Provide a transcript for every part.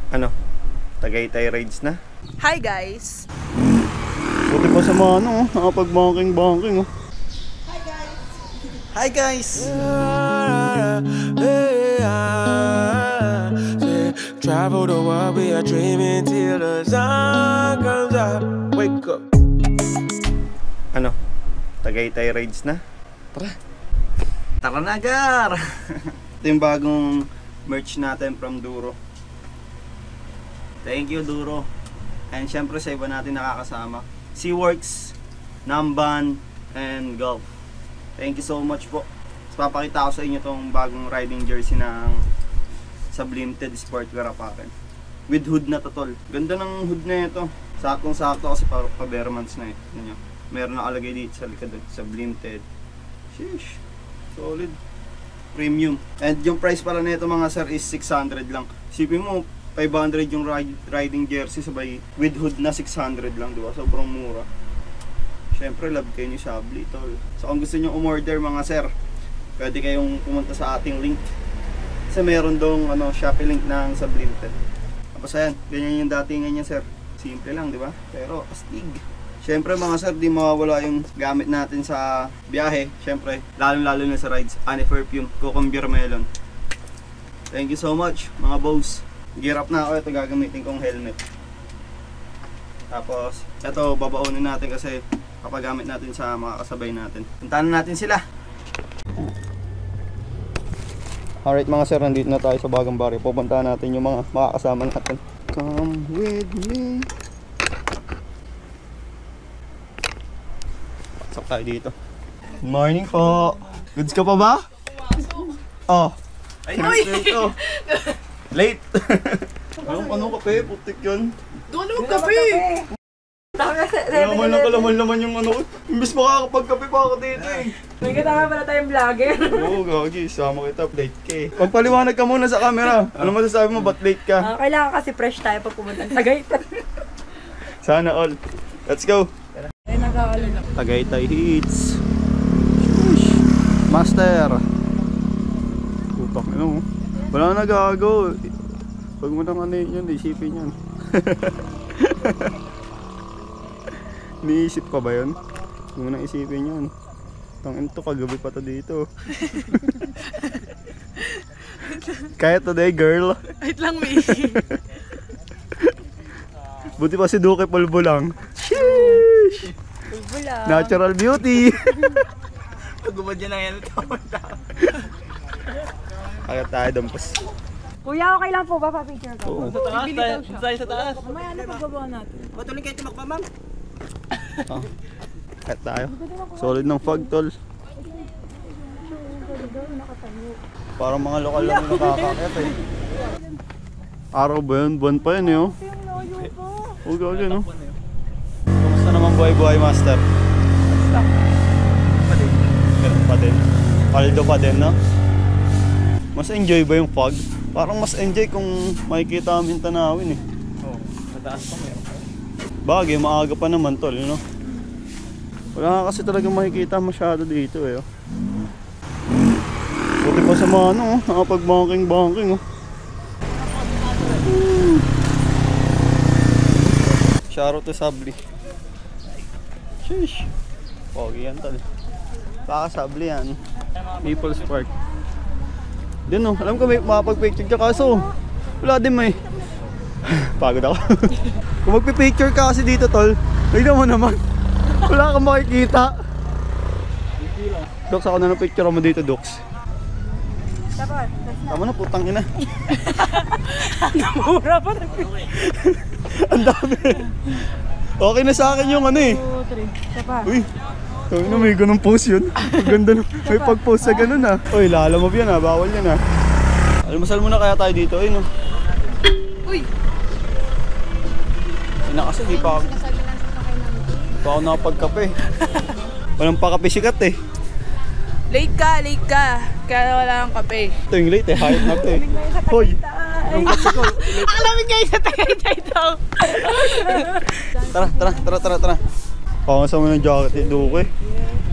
Ano? Tagaytay rides na? Hi guys! Buti pa sa mga ano, nakapag-banking oh. Hi guys! Hi guys! Travel the world, we are dreaming till the sun comes up. Wake up. Ano? Tagaytay rides na? Tara! Tara na, Gar! Ito yung bagong merch natin from Duro. Thank you, Duro. And syempre sa iba natin nakakasama, Seaworks, Namban, and Gulf. Thank you so much po. Papakita ko sa inyo tong bagong riding jersey ng Sublimed Sportwear Apparel. With hood na to, tol. Ganda ng hood na ito. Saktong-sakto kasi pa-Bermans na eh. Yan yun. Meron nakalagay dito sa likod, Sublimed. Sheesh. Solid. Premium. And yung price pala nito mga sir is 600 lang. Sipin mo, 500 yung riding jersey sabay with hood na 600 lang, diba? Sobrang mura. Syempre, love kayo ni Sabli, tol. So kung gusto nyo umorder mga sir, pwede kayong pumunta sa ating link. Kasi meron dong Shopee link ng Sublimed. Tapos ayan, ganyan yung datingan niya sir. Simple lang, di ba? Pero astig. Syempre mga sir, di mawawala yung gamit natin sa biyahe. Syempre, lalo na sa rides. Ani Perfume, Cucumber Melon. Thank you so much mga boss. Gear up na ako. Ito gagamitin kong helmet. Tapos, ito babaunin natin kasi kapagamit natin sa mga kasabay natin. Puntahan natin sila. Alright mga sir, nandito na tayo sa Bagong Barrio. Pupuntahan natin yung mga makakasama natin. Come with me. Pasok tayo dito. Morning po. Goods ka pa ba? Oh. Ay, late. Ano kape? Putik yun. Doon naman kape! Kalaman yung imbis makakapagkape pa ako dito eh. May katama pala tayong vlogger. Oo, gagi. Sama kita, late ka eh. Pagpaliwanag ka muna sa camera. Ano masasabi mo, ba't late ka? Kailangan kasi fresh tayo pag pumunta ng Tagaytay. Sana all. Let's go! Ay, nag-aalala. Tagaytay hits. Master. Putak na mo. Wala na gago. Pag mo nang yun, isipin yun. Niisip ka ba yun? Huwag mo nang isipin yun. Tangin to, kagabi pa to dito. Kaya today, girl. Wait lang, Mishi. Buti pa si Duke pulbo lang. Sheesh! Pulbo lang. Natural beauty. Pagubad yan ang yan. Kaya tayo dampos. Kuya, okay lang po ba pa-picture ka? Oo. Sa taas tayo, sa taas. Mamaya na pagbaba natin. Patuloy kayo tumakba, ma'am. Oh. Kaya tayo. Solid ng fog, tol. Parang mga lokal lang yung nakakakit eh. Araw ba yun? Buwan pa yun eh oh. Huwag ako dyan oh. Kumusta naman buhay-buhay, master? Ganun pa din. Paldo pa din, no? Mas enjoy ba yung fog? Parang mas enjoy kung makikita kami yung tanawin eh. Oo, mataas pa meron. Bagay, maaga pa naman tol, no? Wala ka kasi talagang makikita masyado dito eh. Buti pa sa mga nakapag-banking oh. Shoutout to Sabli. Sheesh. Pogi yan tol. Baka Sabli yan. People's Park. Din oh, alam ko may makapag-picture ka kaso wala din may. Pagod ako. Kung magpipicture ka kasi dito tol, tignan mo naman. Wala kang makikita. Dox, ako na ng picture mo dito, Dox. Dapat. Tama na, putang ina. Namura pa na. Ang dami. Okay na sa akin yung eh. 2, 3. Isa pa. Uy, tawin na may ganun post yun. Ang ganda na. May pag-post sa ganun ah. Uy, lalamab yan ah. Bawal yan ah. Almasal muna kaya tayo dito. Ayun oh. Uy! Ina kasi di pa ako nakapagkape. Walang pa kape sikat eh. Late ka. Kaya wala kang kape. Ito yung late eh. Hayop na ito eh. Hoy! Alamig kayo sa Tagaytay daw. Tara. Pangasama ng jacket eh. Duke eh.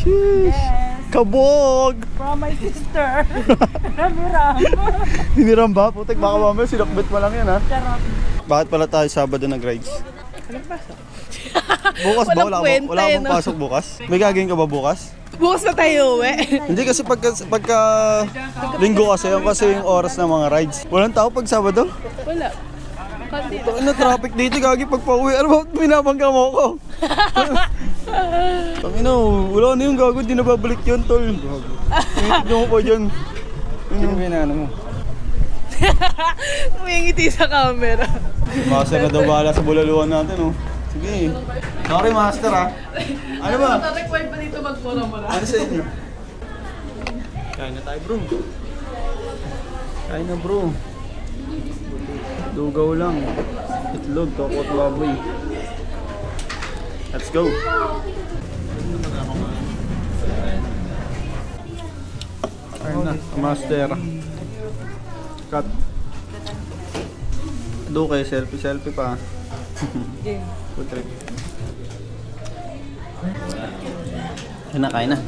Sheesh! Yes. Kabog! From my sister. Ramiram. Hiniram ba? Putik, baka mamaya sinakbit mo lang yan ha. Charot. Bakit pala tayo Sabado nag-rides? Bukas ba? Walang kwenta, Wala akong no? pasok bukas? May gagawin ka ba bukas? Bukas na tayo uwi. Hindi kasi pagka linggo kasi yung oras ng mga rides. Walang tao pag Sabado? Wala. Kandi. Ano traffic dito gagi pag pauwi? Ano ba binabangga mo ako? Tangina, wala na yung gago, di na babalik yun tol. Hindi mo pa dyan. Ano yung binano mo? Umingiti sa camera. Master na daw bahala sa bulaluan natin oh. Sige. Sorry master ah. Ano ba? Required ba dito magmura-mura? Ano sa inyo? Kain na tayo bro. Kain na bro. Dugaw lang. Itlog, tokot baboy. Let's go. Kain na, master. Cut. Duke, selfie pa. Good trip. Kain na.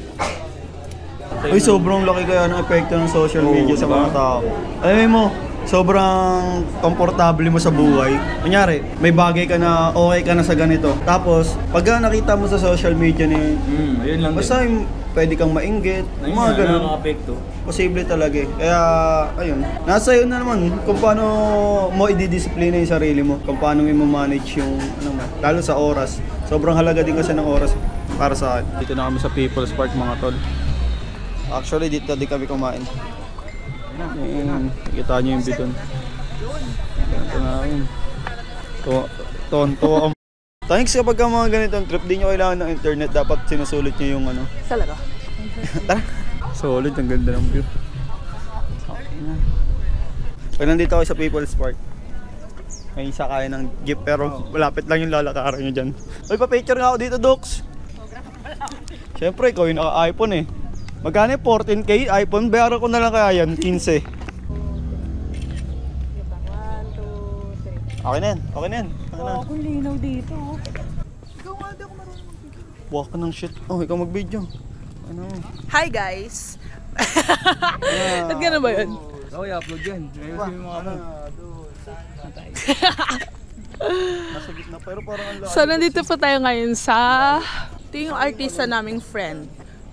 Uy, sobrang laki kaya ng epekto ng social media sa mga tao. Alam mo, sobrang komportable mo sa buhay. Kunyari, may bagay ka na okay ka na sa ganito. Tapos, pag nakita mo sa social media ni Ayun lang basta yung pwede kang mainggit, mga ganun. apekto. Posible talaga eh. Kaya, ayun. Nasa iyo na naman kung paano mo i-discipline yung sarili mo. Kung paano mo manage yung, lalo sa oras. Sobrang halaga din kasi ng oras para sa akin. Dito na kami sa People's Park mga tol. Actually, dito din kami kumain. Kita nyo yung bidon. Ito na yun. Tuwa. Thanks kapag ka mga ganitong trip, di nyo kailangan ng internet. Dapat sinusulit nyo yung ano. Talaga? Tara! Solid, ang ganda ng view. Okay na. Pag nandito ako sa People's Park, may isa kaya ng jeep pero malapit lang yung lalakaran nyo dyan. Uy, pa-picture nga ako dito, Dox! Siyempre, ikaw yung naka-iPhone eh. Magkano 14K iPhone? Bayaran ko na lang kaya yan, 15. Okay na yan, okay na yan. Kung linaw dito. Buwak ka ng shit. Oh, ikaw mag-video. Ano? Hi guys! At gano'n ba yun? Oo, i-upload yan. Ngayon yung mga ano. Nasa gitna pero parang ang lahat. So nandito po tayo ngayon sa ito yung artista naming friend.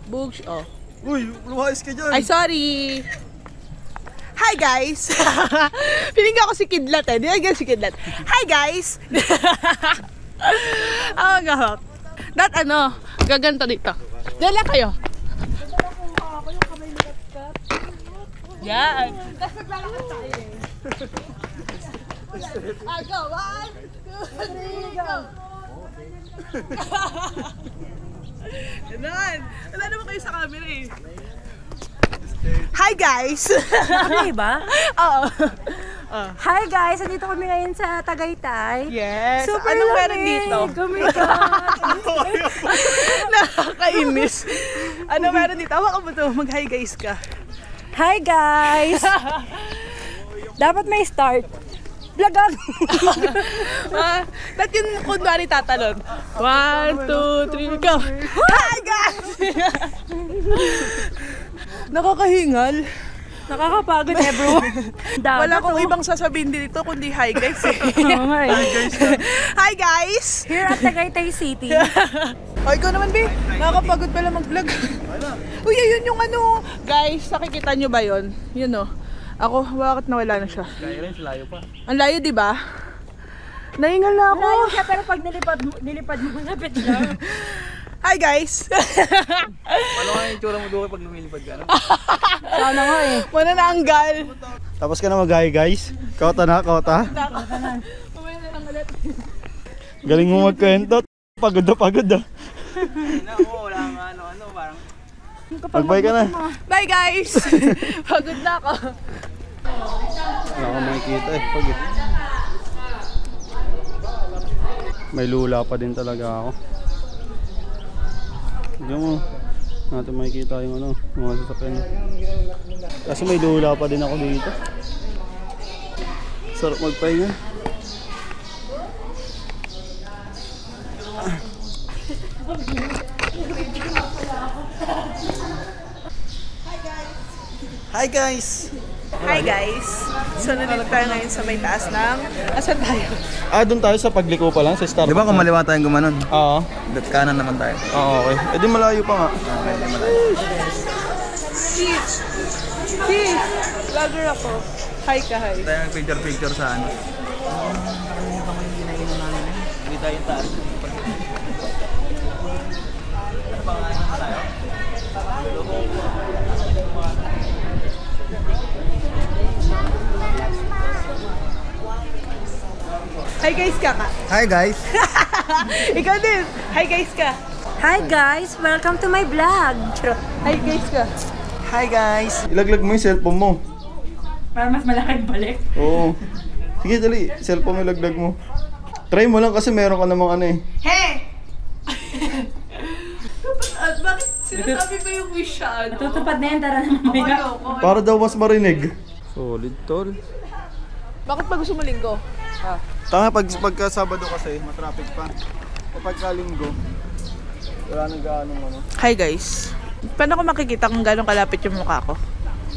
Bugs, oh. Uy, lumayas ka dyan! Ay, sorry! Hi guys! Piling ako si Kidlat eh. Di ba si Kidlat? Hi guys! Oh, gahok. That ano, gaganto dito. Dala kayo. Yan. Tapos naglalakad tayo eh. Go, 1, 2, 3, go! Ganon. Wala naman kayo sa camera eh. Hi guys! Kami ba? Oo. Hi guys! Andito kami ngayon sa Tagaytay. Yes. Super Anong meron lamig. dito? Oh my God! Nakakainis. Ano meron dito? Hawa ka mo to. Mag-hi guys ka. Hi guys! Dapat may start. Vlogag! That yung kunwari tatalon. 1, 2, 3, go! Hi guys! Nakakahingal. Nakakapagod everyone. Wala akong ibang sasabihin dito kundi hi guys eh. Oh my God. Hi guys! Here at Tagaytay City. O ikaw naman be, nakakapagod pala mag-vlog. Uy, yun yung ano. Guys, nakikita nyo ba yun? Yun o. Ako, bakit nawala na siya? Layo pa. Ang layo, di ba? Nahingal na ako. Malayo siya pero pag nilipad mo malapit lang. Hi guys! Ano nga yung tsura mo doon pag lumilipad ka? Sana nga eh. Manananggal. Tapos ka na mag-hi guys. Kota na, kota. Mamaya na lang ulit. Galing mo magkwento. Pagod na pagod ah. Wala nga ano, parang... Mag-bye ka na. Bye guys! Pagod na ako. Wala ka makikita eh. Pagod. May lula pa din talaga ako. Diyan mo. Natin makikita yung ano, mga sasakyan. Kasi may lula pa din ako dito. Sarap magpahinga. Hi guys! Hi guys! So nandito tayo ngayon sa may taas ng... Asan tayo? Doon tayo sa pagliko pa lang sa Starbucks. Di ba kung maliwa tayong gumanon? Oo. Kanan naman tayo. Oo, okay. Eh di malayo pa nga. Okay, di malayo. Cheese! Cheese! Vlogger ako. Hi ka, hi. Tayo nag-picture sa ano. Hindi tayo yung taas. Hi guys ka ka. Hi guys! Ikaw din. Hi guys ka. Hi guys, welcome to my vlog. Hi guys ka. Hi guys! Ilaglag mo yung cellphone mo. Para mas malaki balik. Oo. Sige, dali. Cellphone mo ilaglag mo. Try mo lang kasi meron ka namang ano eh. Hey! At bakit sinasabi pa yung wish siya? Ano? Tutupad na yan, tara na mamaya. Para daw mas marinig. Solid, tol. Bakit pa gusto mo linggo? Tanga pagka Sabado kasi, matraffic pa. Kapag linggo, wala nang gaano ano. Hi guys. Paano ko makikita kung gano'ng kalapit yung mukha ko?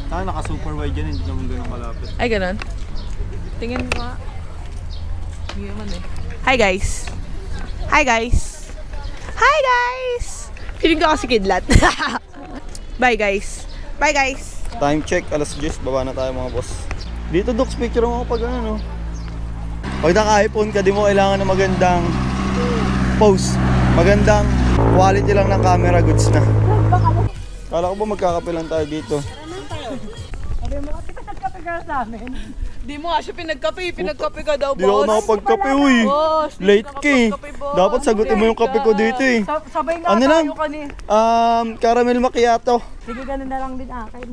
Tanga naka-super wide yan, hindi naman ganun kalapit. Ay, ganun. Tingin mo nga. Hindi naman eh. Hi guys. Hi guys. Hi guys. Feeling ko kasi kidlat. Bye guys. Bye guys. Time check, alas 10, baba na tayo mga boss. Dito Docs, picture mo pag ano no. Pag naka-iPhone ka, di mo kailangan ng magandang pose. Magandang quality lang ng camera, goods na. Kala ko ba magkakape lang tayo dito? Di mo nga siya pinagkape. Pinagkape ka daw, Di ako nakapagkape, uy. Boss, di Late ka ka eh. nakapagkape, boss. Dapat sagutin mo yung kape ko dito eh. Sabay nga Ano lang? tayo kanina. Caramel macchiato. Sige, ganun na lang din akin.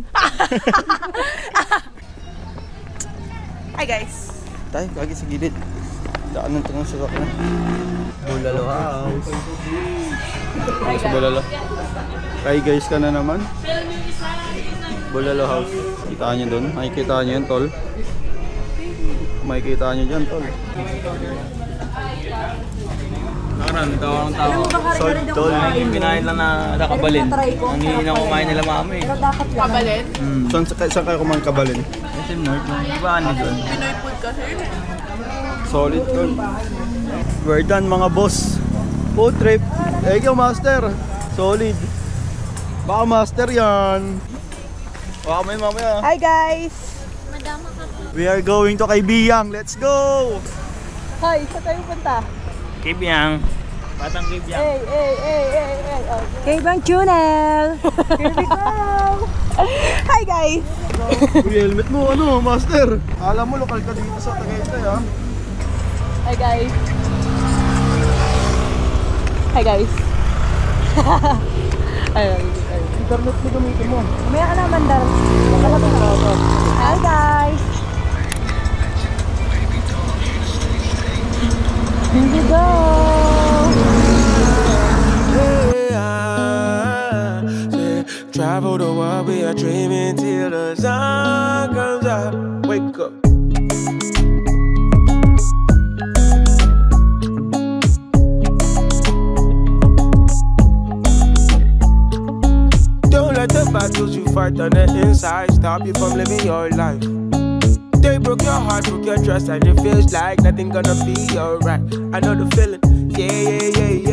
Hi guys. Tayo, kagi sa gilid. Daan ng tanong sa sakna. Bulalo house. Sa Bulalo. Hi guys ka na naman. Bulalo house. Kita nyo doon. Makikita nyo yun, tol. Makikita nyo dyan, tol. Nakaraan, tawang tao. Salt, tol. Pinahin lang na nakabalin. Ang hihinang kumain nila mama eh. Pero dapat lang. Kabalin? Saan kayo kumain kabalin? Kasi North, yung iba ano doon. Pinoy food kasi. Solid, tol. We're done, mga boss. Food trip. Ikaw, master. Solid. Baka master yan. Baka may mamaya. Hi guys. We are going to Kaibiyang. Let's go! Hi, saan tayo punta? Kibyang. Batang Kibyang. Hey. Oh. K-Bang Tunnel! Here we go. Hi guys. Uy, helmet mo, ano, master? Alam mo, lokal ka dito sa Tagaytay, ha? Hi guys. Hi guys. Ayun. Internet mo gamitin mo. Mamaya ka naman, Dar. Hi guys! Here we go! Travel the world, we are dreaming till the sun comes up. Wake up. Don't let the battles you fight on the inside stop you from living your life. They broke your heart, broke your trust, and it feels like nothing gonna be alright. I know the feeling, yeah.